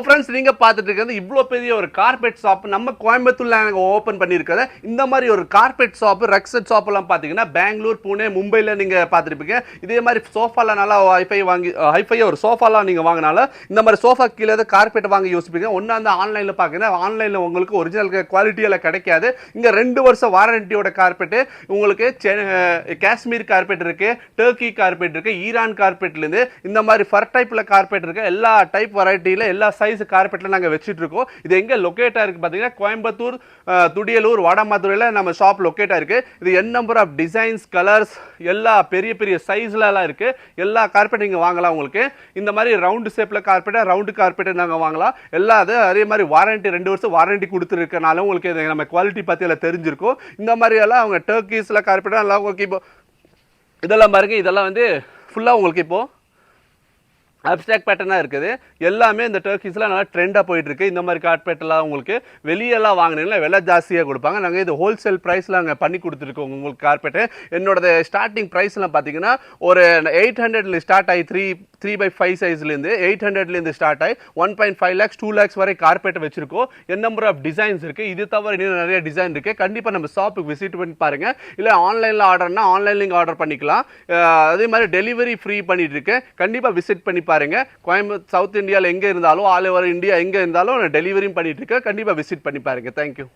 Friends, நீங்க பார்த்துட்டு இருக்கிறது இவ்வளோ பெரிய ஒரு கார்பெட் ஷாப் நம்ம கோயம்புத்தூர்ல நாங்கள் ஓப்பன் பண்ணியிருக்கிறத. இந்த மாதிரி ஒரு கார்பெட் ஷாப், ரக்ஸட் ஷாப் எல்லாம் பார்த்தீங்கன்னா பெங்களூர், புனே, மும்பையில் நீங்க பார்த்துருப்பீங்க. இதே மாதிரி சோஃபாலாம் நல்லா ஹைஃபை ஒரு சோஃபாலாம் நீங்க வாங்கினால இந்த மாதிரி சோஃபா கீழே கார்பெட் வாங்க யோசிப்பீங்க. ஒன்னா வந்து ஆன்லைனில் பார்க்குறேன், ஆன்லைனில் உங்களுக்கு ஒரிஜினல் குவாலிட்டியில் கிடைக்காது. இங்க 2 வருஷம் வாரண்டியோட கார்பெட் உங்களுக்கு காஷ்மீர் கார்பெட் இருக்கு, டர்க்கி கார்பெட் இருக்கு, ஈரான் கார்பெட்லேருந்து இந்த மாதிரி ஃபர் டைப்ல கார்பெட் இருக்கு. எல்லா டைப் வெரைட்டியில் எல்லா சைஸ் கார்பெட்ல நாங்க வச்சிட்டு இருக்கோம். இது எங்க லொகேட் ஆயிருக்கு பாத்தீங்கன்னா கோயம்புத்தூர், துடியலூர், வடமதுரையில நம்ம ஷாப் லொகேட் ஆயிருக்கு. இது n number of designs, colours, எல்லா பெரிய பெரிய சைஸ்ல எல்லாம் இருக்கு. எல்லா கார்பெட் நீங்க வாங்கலாம். உங்களுக்கு இந்த மாதிரி ரவுண்ட் ஷேப்ல கார்பெட், ரவுண்ட் கார்பெட் நாங்க வாங்கலாம். எல்லா அதே மாதிரி வாரண்டி 2 வருஷம் வாரண்டி கொடுத்துருக்கனால உங்களுக்கு நம்ம குவாலிட்டி பத்தி எல்லாம் தெரிஞ்சிருக்கும். இந்த மாதிரி எல்லாம் அவங்க டர்க்கிஸ்ல கார்பெட் எல்லாம் இப்போ இதெல்லாம் பாருங்க. இதெல்லாம் வந்து ஃபுல்லா உங்களுக்கு இப்போ அப்ஸ்ட்ராக்ட் பேட்டர்னாக இருக்குது. எல்லாமே இந்த டர்க்கிஸ்லாம் நல்லா ட்ரெண்டாக போயிட்டு இருக்கு. இந்த மாதிரி கார்பெட்லாம் உங்களுக்கு வெளியெல்லாம் வாங்கினீங்கன்னா விலை ஜாஸ்தியாக கொடுப்பாங்க. நாங்கள் இது ஹோல்சேல் ப்ரைஸில் நாங்கள் பண்ணி கொடுத்துருக்கோம் உங்களுக்கு கார்பெட்டு. என்னோட ஸ்டார்டிங் ப்ரைஸ்லாம் பார்த்தீங்கன்னா ஒரு 800 ஸ்டார்ட் ஆகி 3/5 சைஸ்லேருந்து 800லேருந்து ஸ்டார்ட் ஆகி 1.5 lakhs 2 lakhs வரை கார்பெட் வச்சிருக்கோம். என் நம்பர் ஆஃப் டிசைன்ஸ் இருக்குது. இது தவிர இன்னும் நிறைய டிசைன் இருக்குது. கண்டிப்பாக நம்ம ஷாப்புக்கு விசிட் பண்ணி பாருங்கள். இல்லை ஆன்லைனில் ஆர்டர்னா ஆன்லைன்லேயும் ஆர்டர் பண்ணிக்கலாம். அதே மாதிரி டெலிவரி ஃப்ரீ பண்ணிட்டு இருக்கு. கண்டிப்பாக விசிட் பண்ணி பாருங்க. கோயம்புத்தூர், சவுத் இந்தியாவில் எங்கே இருந்தாலும், ஆல் ஓவர் இந்தியா எங்கே இருந்தாலும் டெலிவரியும் பண்ணிட்டு இருக்கு. கண்டிப்பாக விசிட் பண்ணி பாருங்க. தேங்க்யூ.